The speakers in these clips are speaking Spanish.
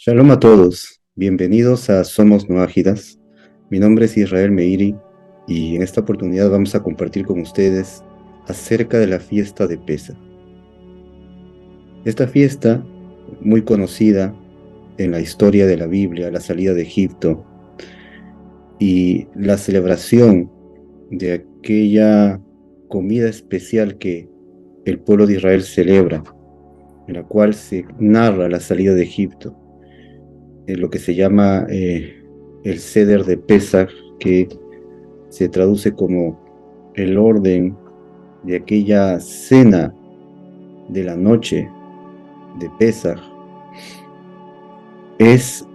Shalom a todos, bienvenidos a Somos Noágidas. Mi nombre es Israel Meiri y en esta oportunidad vamos a compartir con ustedes acerca de la fiesta de Pesaj. Esta fiesta, muy conocida en la historia de la Biblia, la salida de Egipto y la celebración de aquella comida especial que el pueblo de Israel celebra, en la cual se narra la salida de Egipto, en lo que se llama el Seder de Pesaj, que se traduce como el orden de aquella cena de la noche de Pesaj. Es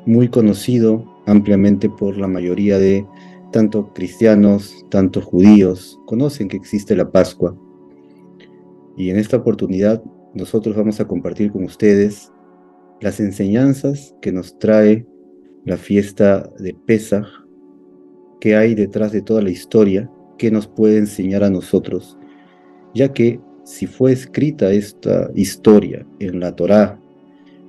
muy conocido ampliamente por la mayoría de tanto cristianos, tanto judíos, conocen que existe la Pascua. Y en esta oportunidad nosotros vamos a compartir con ustedes las enseñanzas que nos trae la fiesta de Pesaj, qué hay detrás de toda la historia, qué nos puede enseñar a nosotros, ya que si fue escrita esta historia en la Torá,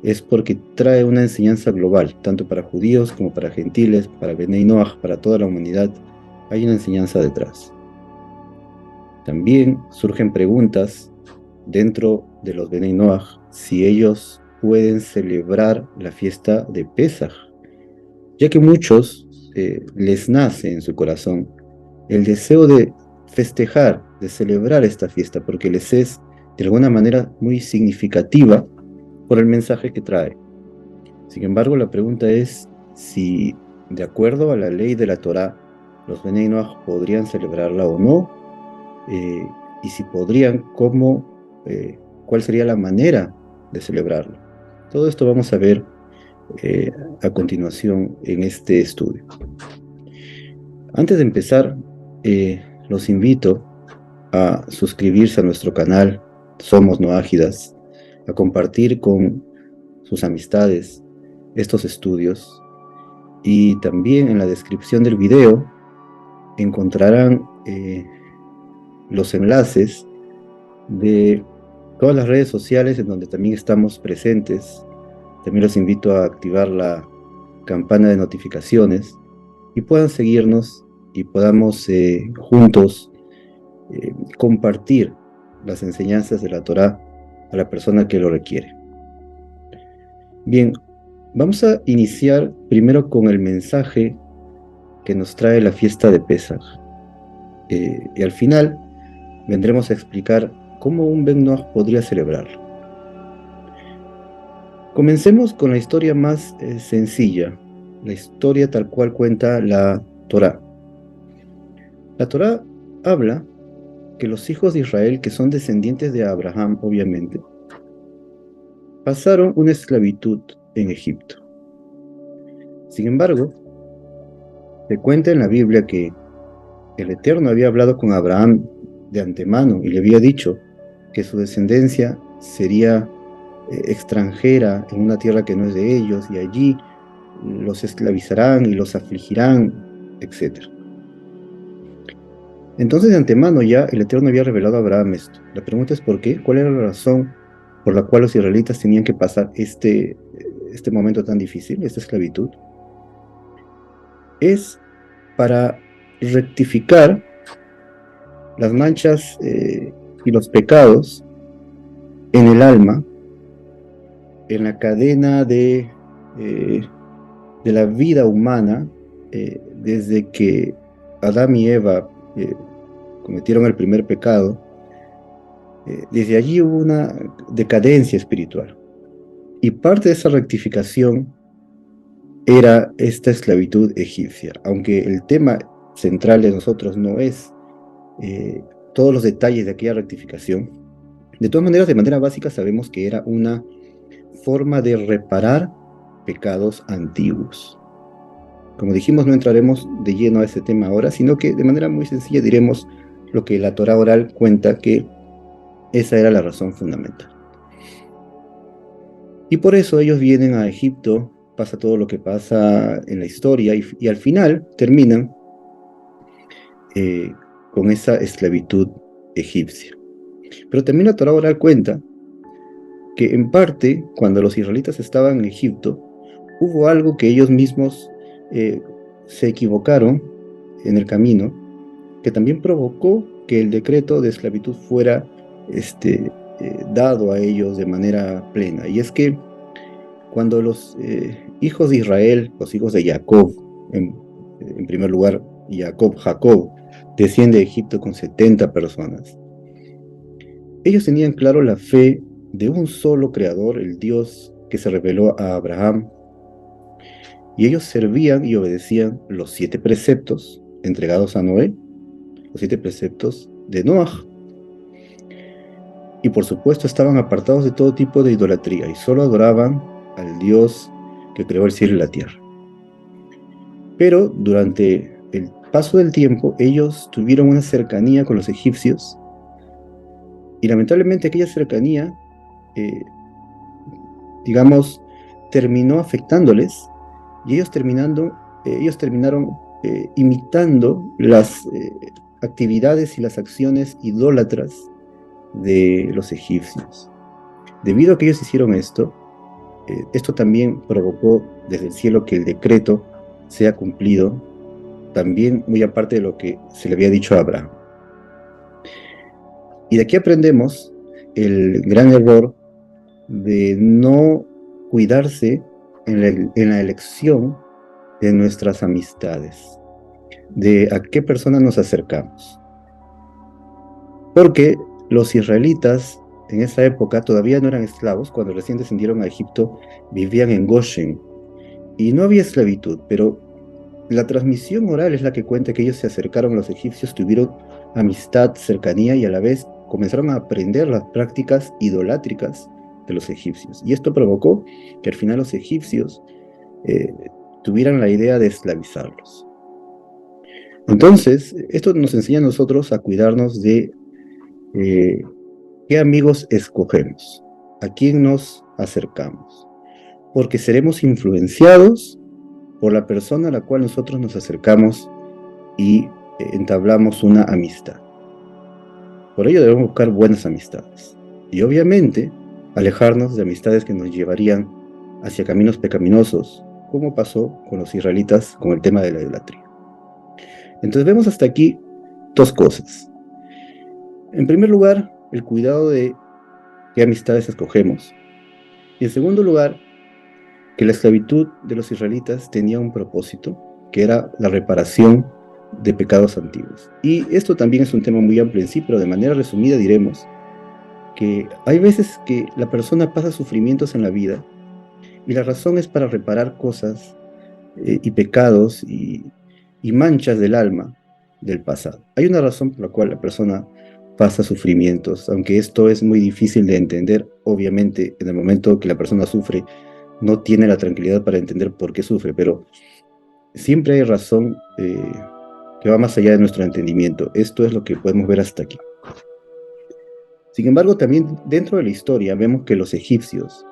es porque trae una enseñanza global, tanto para judíos como para gentiles, para Benei Noach, para toda la humanidad, hay una enseñanza detrás. También surgen preguntas dentro de los Benei Noach, si ellos pueden celebrar la fiesta de Pesaj, ya que muchos les nace en su corazón el deseo de festejar, de celebrar esta fiesta, porque les es de alguna manera muy significativa por el mensaje que trae. Sin embargo, la pregunta es si, de acuerdo a la ley de la Torá, los Benei Noach podrían celebrarla o no, y si podrían, cuál sería la manera de celebrarla. Todo esto vamos a ver a continuación en este estudio. Antes de empezar, los invito a suscribirse a nuestro canal Somos Noágidas, a compartir con sus amistades estos estudios, y también en la descripción del video encontrarán los enlaces de todas las redes sociales en donde también estamos presentes. También los invito a activar la campana de notificaciones y puedan seguirnos y podamos juntos compartir las enseñanzas de la Torá a la persona que lo requiere. Bien, vamos a iniciar primero con el mensaje que nos trae la fiesta de Pesaj. Y al final vendremos a explicar cómo un Ben Noach podría celebrarlo. Comencemos con la historia más sencilla, la historia tal cual cuenta la Torá. La Torá habla que los hijos de Israel, que son descendientes de Abraham, obviamente, pasaron una esclavitud en Egipto. Sin embargo, se cuenta en la Biblia que el Eterno había hablado con Abraham de antemano y le había dicho que su descendencia sería extranjera en una tierra que no es de ellos, y allí los esclavizarán y los afligirán, etc. Entonces de antemano ya el Eterno había revelado a Abraham esto. La pregunta es ¿por qué? ¿Cuál era la razón por la cual los israelitas tenían que pasar este momento tan difícil, esta esclavitud? Es para rectificar las manchas y los pecados en el alma, en la cadena de la vida humana, desde que Adán y Eva cometieron el primer pecado. Desde allí hubo una decadencia espiritual. Y parte de esa rectificación era esta esclavitud egipcia, aunque el tema central de nosotros no es todos los detalles de aquella rectificación. De todas maneras, de manera básica, sabemos que era una forma de reparar pecados antiguos. Como dijimos, no entraremos de lleno a ese tema ahora, sino que de manera muy sencilla diremos lo que la Torá oral cuenta, que esa era la razón fundamental. Y por eso ellos vienen a Egipto, pasa todo lo que pasa en la historia, y al final terminan con esa esclavitud egipcia. Pero también la Torá oral cuenta que en parte, cuando los israelitas estaban en Egipto, hubo algo que ellos mismos se equivocaron en el camino, que también provocó que el decreto de esclavitud fuera dado a ellos de manera plena. Y es que cuando los hijos de Israel, los hijos de Jacob, en primer lugar, Jacob, desciende de Egipto con 70 personas. Ellos tenían claro la fe de un solo creador, el Dios que se reveló a Abraham, y ellos servían y obedecían los 7 preceptos entregados a Noé, los 7 preceptos de Noaj. Y por supuesto estaban apartados de todo tipo de idolatría y solo adoraban al Dios que creó el cielo y la tierra. Pero durante el paso del tiempo ellos tuvieron una cercanía con los egipcios y lamentablemente aquella cercanía, digamos, terminó afectándoles y ellos terminaron imitando las actividades y las acciones idólatras de los egipcios. Debido a que ellos hicieron esto, esto también provocó desde el cielo que el decreto sea cumplido, también muy aparte de lo que se le había dicho a Abraham. Y de aquí aprendemos el gran error de no cuidarse en la elección de nuestras amistades, de a qué persona nos acercamos. Porque los israelitas en esa época todavía no eran esclavos, cuando recién descendieron a Egipto, vivían en Goshen, y no había esclavitud, pero la transmisión oral es la que cuenta que ellos se acercaron a los egipcios, tuvieron amistad, cercanía y a la vez comenzaron a aprender las prácticas idolátricas de los egipcios. Y esto provocó que al final los egipcios tuvieran la idea de esclavizarlos. Entonces, esto nos enseña a nosotros a cuidarnos de qué amigos escogemos, a quién nos acercamos, porque seremos influenciados por la persona a la cual nosotros nos acercamos y entablamos una amistad. Por ello debemos buscar buenas amistades y obviamente alejarnos de amistades que nos llevarían hacia caminos pecaminosos, como pasó con los israelitas con el tema de la idolatría. Entonces vemos hasta aquí 2 cosas. En primer lugar, el cuidado de qué amistades escogemos. Y en segundo lugar, que la esclavitud de los israelitas tenía un propósito, que era la reparación de pecados antiguos. Y esto también es un tema muy amplio en sí, pero de manera resumida diremos que hay veces que la persona pasa sufrimientos en la vida y la razón es para reparar cosas y pecados y manchas del alma del pasado. Hay una razón por la cual la persona pasa sufrimientos, aunque esto es muy difícil de entender. Obviamente, en el momento que la persona sufre, no tiene la tranquilidad para entender por qué sufre, pero siempre hay razón que va más allá de nuestro entendimiento. Esto es lo que podemos ver hasta aquí. Sin embargo, también dentro de la historia vemos que los egipcios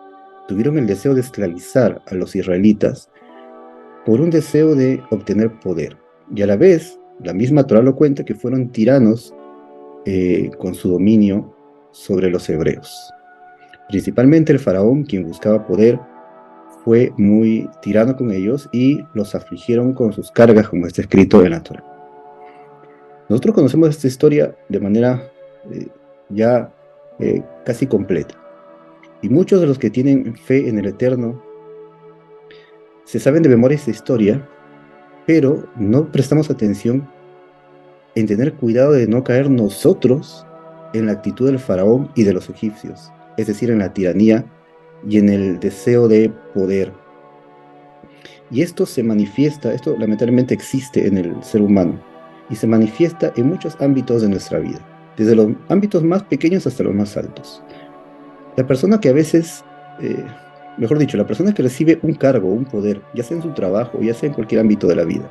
tuvieron el deseo de esclavizar a los israelitas por un deseo de obtener poder. Y a la vez, la misma Torá lo cuenta, que fueron tiranos con su dominio sobre los hebreos. Principalmente el faraón, quien buscaba poder, fue muy tirano con ellos y los afligieron con sus cargas, como está escrito en la Torá. Nosotros conocemos esta historia de manera ya casi completa. Y muchos de los que tienen fe en el Eterno se saben de memoria esta historia, pero no prestamos atención en tener cuidado de no caer nosotros en la actitud del faraón y de los egipcios, es decir, en la tiranía y en el deseo de poder. Y esto se manifiesta, esto lamentablemente existe en el ser humano y se manifiesta en muchos ámbitos de nuestra vida, desde los ámbitos más pequeños hasta los más altos. La persona que a veces, mejor dicho, la persona que recibe un cargo, un poder, ya sea en su trabajo, ya sea en cualquier ámbito de la vida,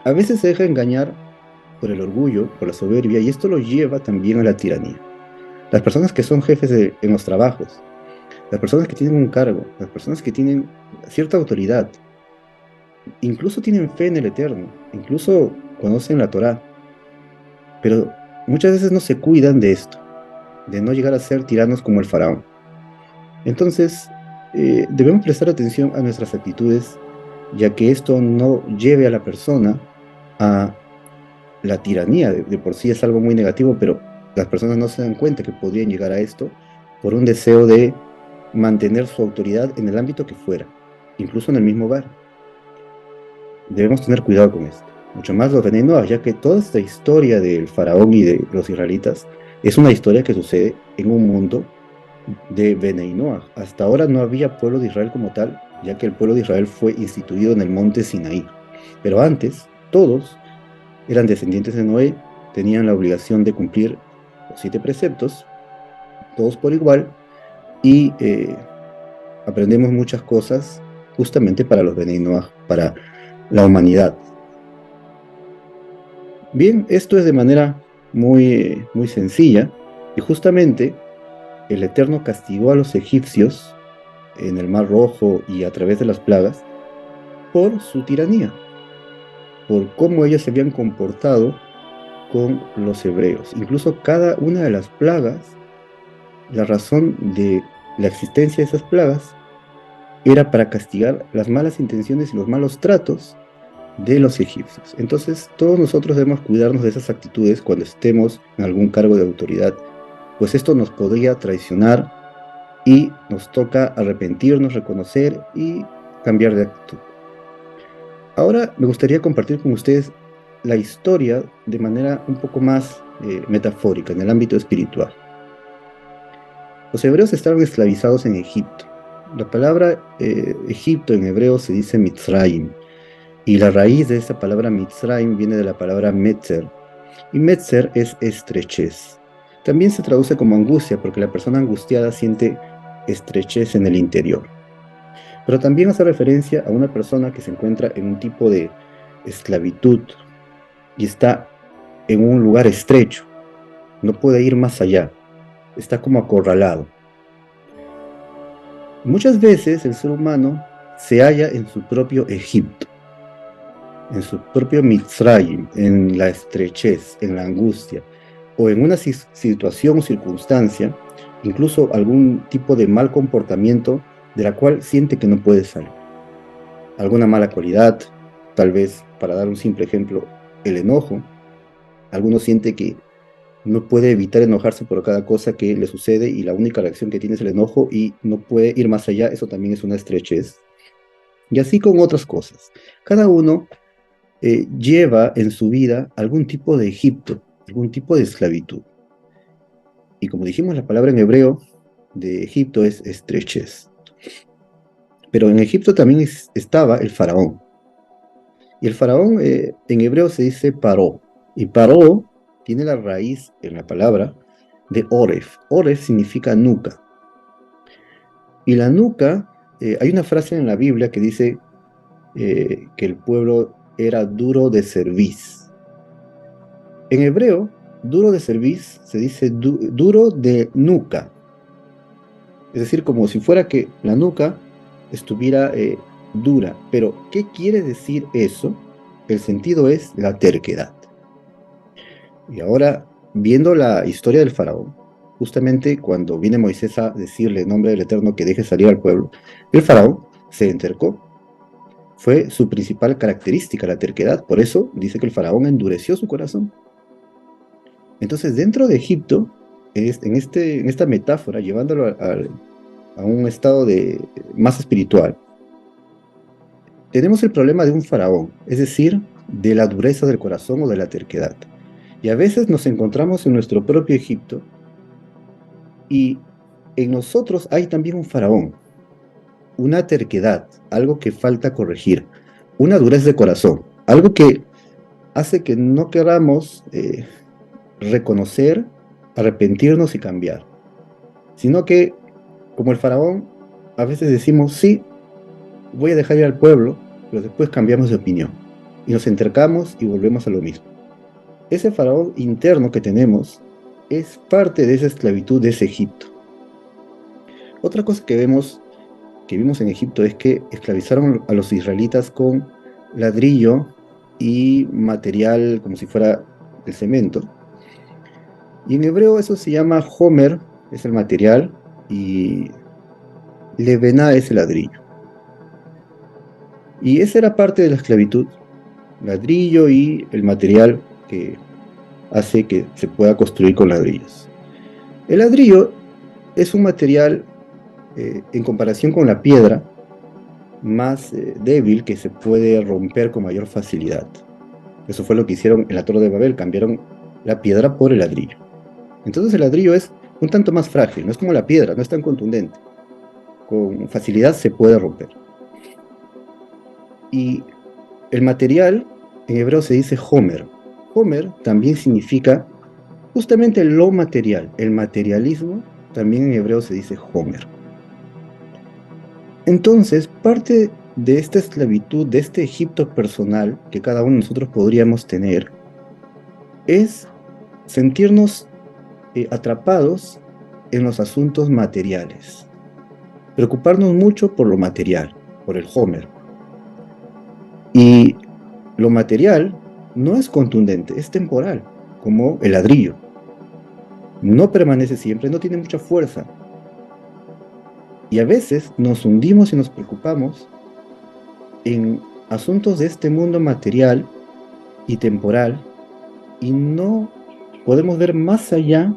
a veces se deja engañar por el orgullo, por la soberbia, y esto lo lleva también a la tiranía. Las personas que son jefes en los trabajos, las personas que tienen un cargo, las personas que tienen cierta autoridad, incluso tienen fe en el Eterno, incluso conocen la Torá, pero muchas veces no se cuidan de esto. de no llegar a ser tiranos como el faraón. Entonces, debemos prestar atención a nuestras actitudes, ya que esto no lleve a la persona a la tiranía. De por sí es algo muy negativo, pero las personas no se dan cuenta que podrían llegar a esto por un deseo de mantener su autoridad en el ámbito que fuera, incluso en el mismo hogar. Debemos tener cuidado con esto. Mucho más los Bnei Noach, ya que toda esta historia del faraón y de los israelitas es una historia que sucede en un mundo de Bnei Noach. Hasta ahora no había pueblo de Israel como tal, ya que el pueblo de Israel fue instituido en el monte Sinaí. Pero antes, todos eran descendientes de Noé, tenían la obligación de cumplir los 7 preceptos, todos por igual, y aprendemos muchas cosas justamente para los Bnei Noach, para la humanidad. Bien, esto es de manera muy sencilla, y justamente el Eterno castigó a los egipcios en el Mar Rojo y a través de las plagas por su tiranía, por cómo ellos se habían comportado con los hebreos. Incluso cada una de las plagas, la razón de la existencia de esas plagas era para castigar las malas intenciones y los malos tratos de los egipcios. Entonces, todos nosotros debemos cuidarnos de esas actitudes cuando estemos en algún cargo de autoridad, pues esto nos podría traicionar y nos toca arrepentirnos, reconocer y cambiar de actitud. Ahora me gustaría compartir con ustedes la historia de manera un poco más metafórica, en el ámbito espiritual. Los hebreos estaban esclavizados en Egipto. La palabra Egipto en hebreo se dice Mitzrayim, y la raíz de esta palabra Mitzrayim viene de la palabra Metzer, y Metzer es estrechez. También se traduce como angustia, porque la persona angustiada siente estrechez en el interior. Pero también hace referencia a una persona que se encuentra en un tipo de esclavitud y está en un lugar estrecho, no puede ir más allá, está como acorralado. Muchas veces el ser humano se halla en su propio Egipto, en su propio Mitzrayim, en la estrechez, en la angustia, o en una situación o circunstancia, incluso algún tipo de mal comportamiento de la cual siente que no puede salir. Alguna mala cualidad, tal vez, para dar un simple ejemplo, el enojo. Alguno siente que no puede evitar enojarse por cada cosa que le sucede y la única reacción que tiene es el enojo y no puede ir más allá. Eso también es una estrechez. Y así con otras cosas. Cada uno lleva en su vida algún tipo de Egipto, algún tipo de esclavitud. Y como dijimos, la palabra en hebreo de Egipto es estrechez. Pero en Egipto también estaba el faraón. Y el faraón en hebreo se dice paró. Y paró tiene la raíz en la palabra de oref. Oref significa nuca. Y la nuca, hay una frase en la Biblia que dice que el pueblo era duro de cerviz. En hebreo, duro de cerviz se dice duro de nuca. Es decir, como si fuera que la nuca estuviera dura. Pero, ¿qué quiere decir eso? El sentido es la terquedad. Y ahora, viendo la historia del faraón, justamente cuando viene Moisés a decirle en nombre del Eterno que deje salir al pueblo, el faraón se entercó. Fue su principal característica, la terquedad. Por eso dice que el faraón endureció su corazón. Entonces, dentro de Egipto, en esta metáfora, llevándolo a un estado más espiritual, tenemos el problema de un faraón, es decir, de la dureza del corazón o de la terquedad. Y a veces nos encontramos en nuestro propio Egipto y en nosotros hay también un faraón, una terquedad, algo que falta corregir, una dureza de corazón, algo que hace que no queramos reconocer, arrepentirnos y cambiar, sino que, como el faraón, a veces decimos, sí, voy a dejar ir al pueblo, pero después cambiamos de opinión y nos entercamos y volvemos a lo mismo. Ese faraón interno que tenemos es parte de esa esclavitud de ese Egipto. Otra cosa que vimos en Egipto es que esclavizaron a los israelitas con ladrillo y material como si fuera el cemento. Y en hebreo eso se llama homer, es el material, y levená es el ladrillo. Y esa era parte de la esclavitud, ladrillo y el material que hace que se pueda construir con ladrillos. El ladrillo es un material, en comparación con la piedra, más débil, que se puede romper con mayor facilidad. Eso fue lo que hicieron en la Torre de Babel, cambiaron la piedra por el ladrillo. Entonces el ladrillo es un tanto más frágil, no es como la piedra, no es tan contundente. Con facilidad se puede romper. Y el material, en hebreo se dice homer. Homer también significa justamente lo material. El materialismo también en hebreo se dice homer. Entonces, parte de esta esclavitud, de este Egipto personal que cada uno de nosotros podríamos tener, es sentirnos atrapados en los asuntos materiales. Preocuparnos mucho por lo material, por el homer. Y lo material no es contundente, es temporal, como el ladrillo. No permanece siempre, no tiene mucha fuerza. Y a veces nos hundimos y nos preocupamos en asuntos de este mundo material y temporal y no podemos ver más allá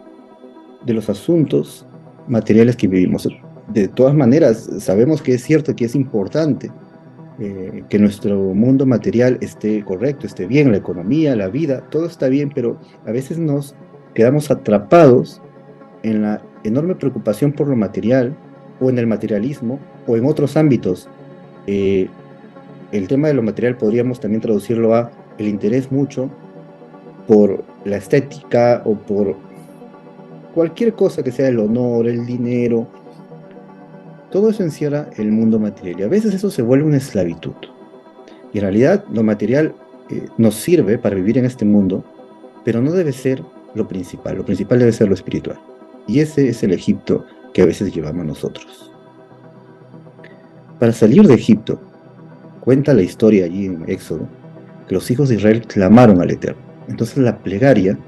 de los asuntos materiales que vivimos. De todas maneras, sabemos que es cierto, que es importante que nuestro mundo material esté correcto, esté bien, la economía, la vida, todo está bien, pero a veces nos quedamos atrapados en la enorme preocupación por lo material, o en el materialismo, o en otros ámbitos. Eh, el tema de lo material podríamos también traducirlo a el interés mucho por la estética o por cualquier cosa que sea el honor, el dinero. Todo eso encierra el mundo material y a veces eso se vuelve una esclavitud. Y en realidad lo material nos sirve para vivir en este mundo, pero no debe ser lo principal debe ser lo espiritual. Y ese es el Egipto que a veces llevamos nosotros. Para salir de Egipto, cuenta la historia allí en Éxodo, que los hijos de Israel clamaron al Eterno. Entonces la plegaria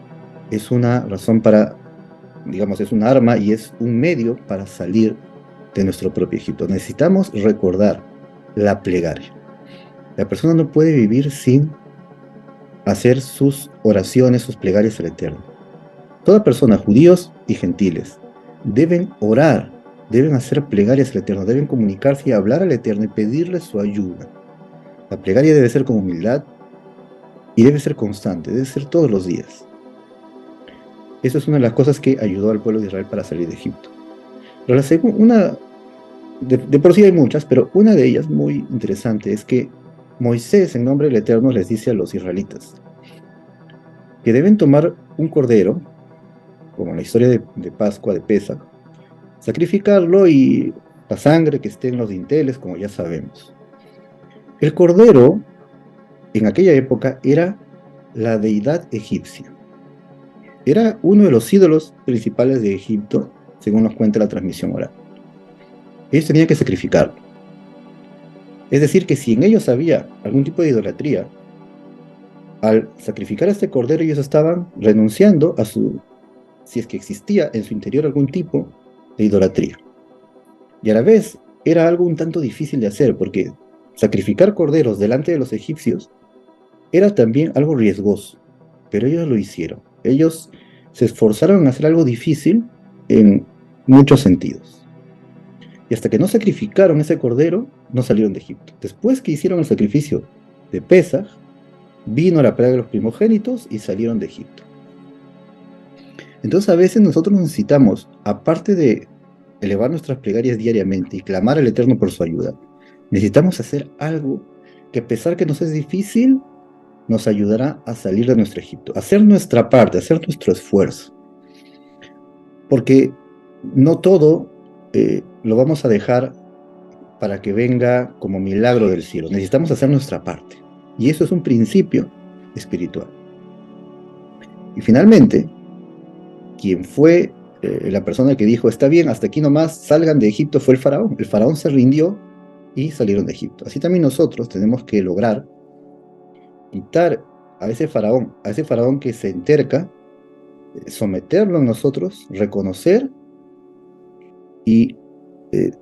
es una razón para, digamos, es un arma y es un medio para salir de nuestro propio Egipto. Necesitamos recordar la plegaria. La persona no puede vivir sin hacer sus oraciones, sus plegarias al Eterno. Toda persona, judíos y gentiles, deben orar, deben hacer plegarias al Eterno, deben comunicarse y hablar al Eterno y pedirle su ayuda. La plegaria debe ser con humildad y debe ser constante, debe ser todos los días. Eso es una de las cosas que ayudó al pueblo de Israel para salir de Egipto. Pero la segunda, de por sí hay muchas, pero una de ellas muy interesante es que Moisés, en nombre del Eterno, les dice a los israelitas que deben tomar un cordero, como en la historia de Pascua, de Pesaj, sacrificarlo y la sangre que esté en los dinteles, como ya sabemos. El cordero, en aquella época, era la deidad egipcia. Era uno de los ídolos principales de Egipto, según nos cuenta la transmisión oral. Ellos tenían que sacrificarlo. Es decir, que si en ellos había algún tipo de idolatría, al sacrificar a este cordero ellos estaban renunciando a si es que existía en su interior algún tipo de idolatría. Y a la vez era algo un tanto difícil de hacer, porque sacrificar corderos delante de los egipcios era también algo riesgoso, pero ellos lo hicieron. Ellos se esforzaron en hacer algo difícil en muchos sentidos. Y hasta que no sacrificaron ese cordero, no salieron de Egipto. Después que hicieron el sacrificio de Pesaj, vino la plaga de los primogénitos y salieron de Egipto. Entonces a veces nosotros necesitamos, aparte de elevar nuestras plegarias diariamente y clamar al Eterno por su ayuda, necesitamos hacer algo que, a pesar que nos es difícil, nos ayudará a salir de nuestro Egipto, hacer nuestra parte, hacer nuestro esfuerzo. Porque no todo lo vamos a dejar para que venga como milagro del cielo. Necesitamos hacer nuestra parte. Y eso es un principio espiritual. Y finalmente, quien fue la persona que dijo, está bien, hasta aquí nomás, salgan de Egipto, fue el faraón. El faraón se rindió y salieron de Egipto. Así también nosotros tenemos que lograr quitar a ese faraón que se enterca someterlo en nosotros, reconocer y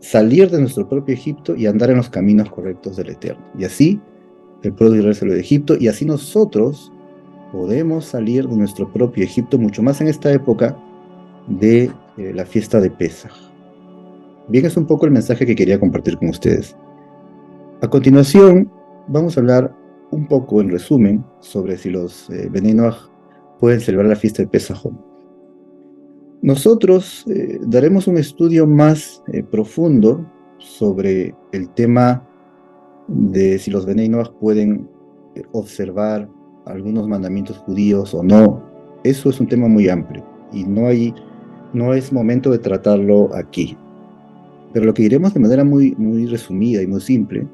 salir de nuestro propio Egipto y andar en los caminos correctos del Eterno. Y así el pueblo de Israel salió de Egipto, y así nosotros podemos salir de nuestro propio Egipto, mucho más en esta época de la fiesta de Pesaj. Bien, es un poco el mensaje que quería compartir con ustedes. A continuación, vamos a hablar un poco, en resumen, sobre si los Bnei Noach pueden celebrar la fiesta de Pesaj o no. Nosotros daremos un estudio más profundo sobre el tema de si los Bnei Noach pueden observar algunos mandamientos judíos o no. Eso es un tema muy amplio y no es momento de tratarlo aquí. Pero lo que diremos de manera muy resumida y muy simple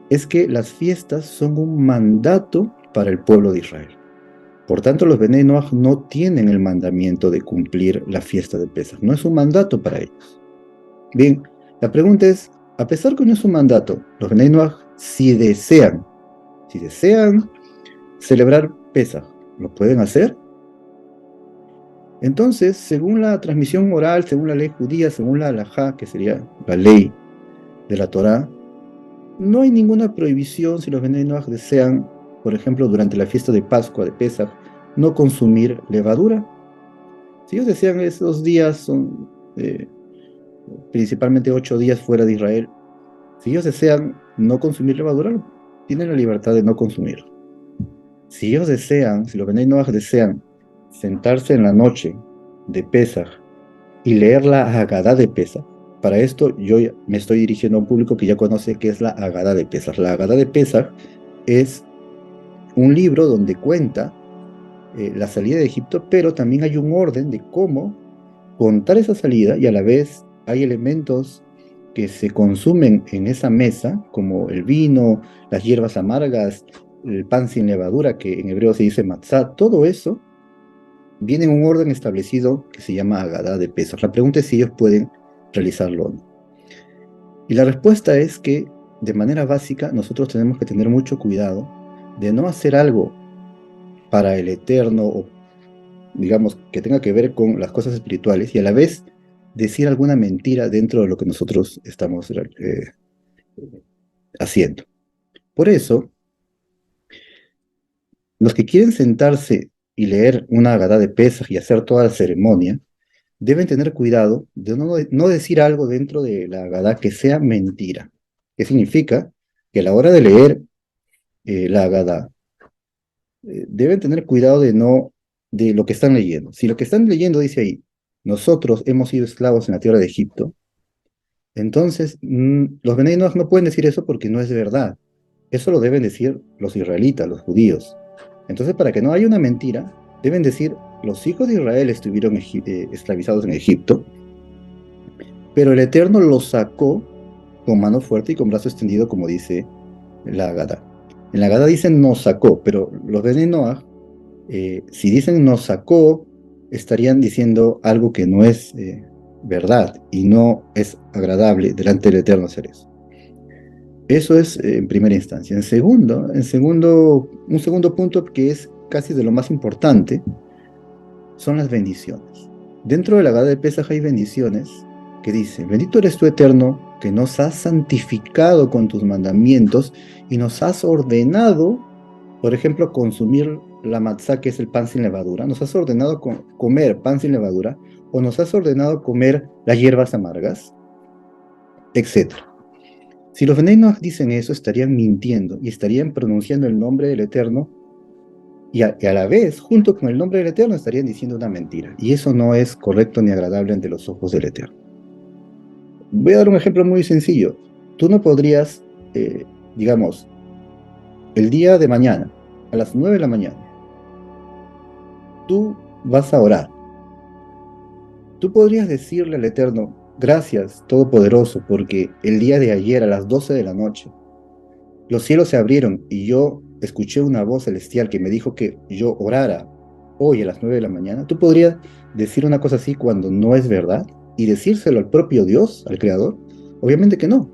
es que las fiestas son un mandato para el pueblo de Israel. Por tanto, los Bnei Noach no tienen el mandamiento de cumplir la fiesta de Pesaj. No es un mandato para ellos. Bien, la pregunta es, a pesar que no es un mandato, los Bnei Noach, si desean celebrar Pesaj, ¿lo pueden hacer? Entonces, según la transmisión oral, según la ley judía, según la halajá, que sería la ley de la Torá, no hay ninguna prohibición si los Bnei Noach desean, por ejemplo, durante la fiesta de Pascua, de Pesaj, no consumir levadura. Si ellos desean esos días, son principalmente 8 días fuera de Israel, si ellos desean no consumir levadura, tienen la libertad de no consumirlo. Si ellos desean, si los Bnei Noach desean sentarse en la noche de Pesaj y leer la Haggadah de Pesaj, para esto yo me estoy dirigiendo a un público que ya conoce qué es la Haggadah de Pesaj. La Haggadah de Pesaj es un libro donde cuenta la salida de Egipto, pero también hay un orden de cómo contar esa salida, y a la vez hay elementos que se consumen en esa mesa, como el vino, las hierbas amargas, el pan sin levadura, que en hebreo se dice matzah. Todo eso viene en un orden establecido que se llama Haggadah de Pesaj. La pregunta es si ellos pueden realizarlo o no. Y la respuesta es que, de manera básica, nosotros tenemos que tener mucho cuidado de no hacer algo para el eterno, o digamos, que tenga que ver con las cosas espirituales, y a la vez decir alguna mentira dentro de lo que nosotros estamos haciendo. Por eso, los que quieren sentarse y leer una Haggadah de Pesaj y hacer toda la ceremonia, deben tener cuidado de no decir algo dentro de la Haggadah que sea mentira. ¿Qué significa? Que a la hora de leer la Haggadah, deben tener cuidado de lo que están leyendo. Si lo que están leyendo dice ahí, nosotros hemos sido esclavos en la tierra de Egipto, entonces los Bnei Noach no pueden decir eso porque no es verdad. Eso lo deben decir los israelitas, los judíos. Entonces, para que no haya una mentira, deben decir, los hijos de Israel estuvieron esclavizados en Egipto, pero el Eterno los sacó con mano fuerte y con brazo extendido, como dice la Haggadah. En la Haggadah dicen nos sacó, pero los Bnei Noach, si dicen nos sacó, estarían diciendo algo que no es verdad y no es agradable delante del Eterno hacer eso. Eso es en primera instancia. Un segundo punto que es casi de lo más importante, son las bendiciones. Dentro de la Haggadah de Pesaj hay bendiciones que dicen, bendito eres tú, Eterno, que nos has santificado con tus mandamientos y nos has ordenado, por ejemplo, consumir la matzá, que es el pan sin levadura, nos has ordenado comer pan sin levadura, o nos has ordenado comer las hierbas amargas, etc. Si los Bnei Noach dicen eso, estarían mintiendo y estarían pronunciando el nombre del Eterno, y a la vez, junto con el nombre del Eterno, estarían diciendo una mentira. Y eso no es correcto ni agradable ante los ojos del Eterno. Voy a dar un ejemplo muy sencillo. Tú no podrías, digamos, el día de mañana, a las 9 de la mañana, tú vas a orar. Tú podrías decirle al Eterno, gracias, Todopoderoso, porque el día de ayer a las 12 de la noche, los cielos se abrieron y yo escuché una voz celestial que me dijo que yo orara hoy a las 9 de la mañana. ¿Tú podrías decir una cosa así cuando no es verdad y decírselo al propio Dios, al Creador? Obviamente que no.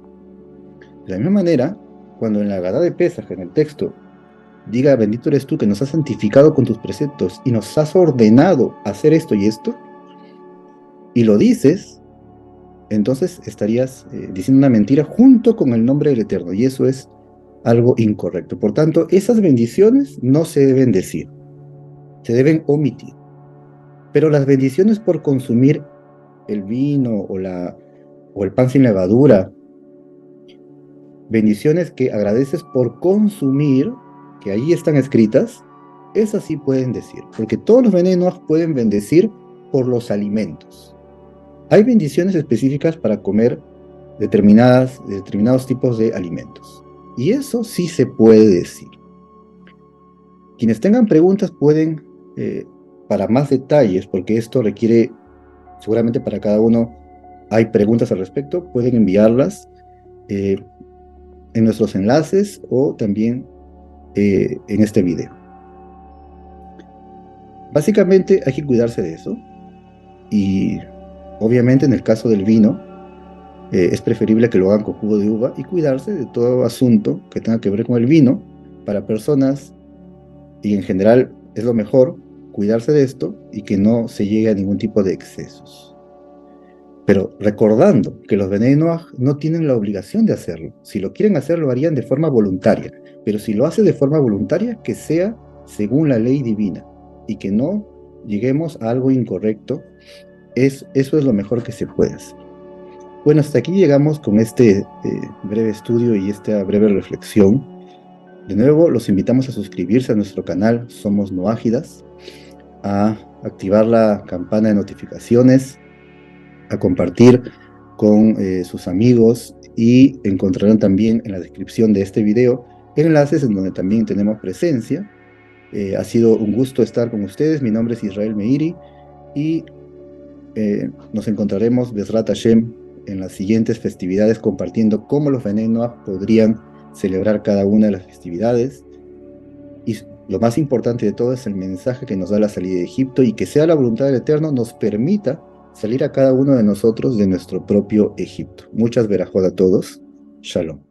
De la misma manera, cuando en la Haggadah de Pesaj, en el texto, diga, bendito eres tú que nos has santificado con tus preceptos y nos has ordenado hacer esto y esto, y lo dices, entonces estarías diciendo una mentira junto con el nombre del Eterno, y eso es algo incorrecto. Por tanto, esas bendiciones no se deben decir, se deben omitir. Pero las bendiciones por consumir el vino o el pan sin levadura, bendiciones que agradeces por consumir, que ahí están escritas, esas sí pueden decir, porque todos los venenos pueden bendecir por los alimentos. Hay bendiciones específicas para comer determinados tipos de alimentos. Y eso sí se puede decir. Quienes tengan preguntas pueden, para más detalles, porque esto requiere, seguramente para cada uno hay preguntas al respecto, pueden enviarlas eh, en nuestros enlaces o también en este video. Básicamente hay que cuidarse de eso y obviamente en el caso del vino es preferible que lo hagan con jugo de uva y cuidarse de todo asunto que tenga que ver con el vino para personas y en general es lo mejor cuidarse de esto y que no se llegue a ningún tipo de excesos. Pero recordando que los Bnei Noaj no tienen la obligación de hacerlo. Si lo quieren hacer, lo harían de forma voluntaria. Pero si lo hace de forma voluntaria, que sea según la ley divina y que no lleguemos a algo incorrecto. Eso es lo mejor que se puede hacer. Bueno, hasta aquí llegamos con este breve estudio y esta breve reflexión. De nuevo, los invitamos a suscribirse a nuestro canal Somos Noágidas, a activar la campana de notificaciones, a compartir con sus amigos y encontrarán también en la descripción de este video enlaces en donde también tenemos presencia. Ha sido un gusto estar con ustedes. Mi nombre es Israel Meiri y nos encontraremos, Bezrat Hashem, en las siguientes festividades compartiendo cómo los Bnei Noach podrían celebrar cada una de las festividades. Y lo más importante de todo es el mensaje que nos da la salida de Egipto y que sea la voluntad del Eterno nos permita salir a cada uno de nosotros de nuestro propio Egipto. Muchas verajot a todos. Shalom.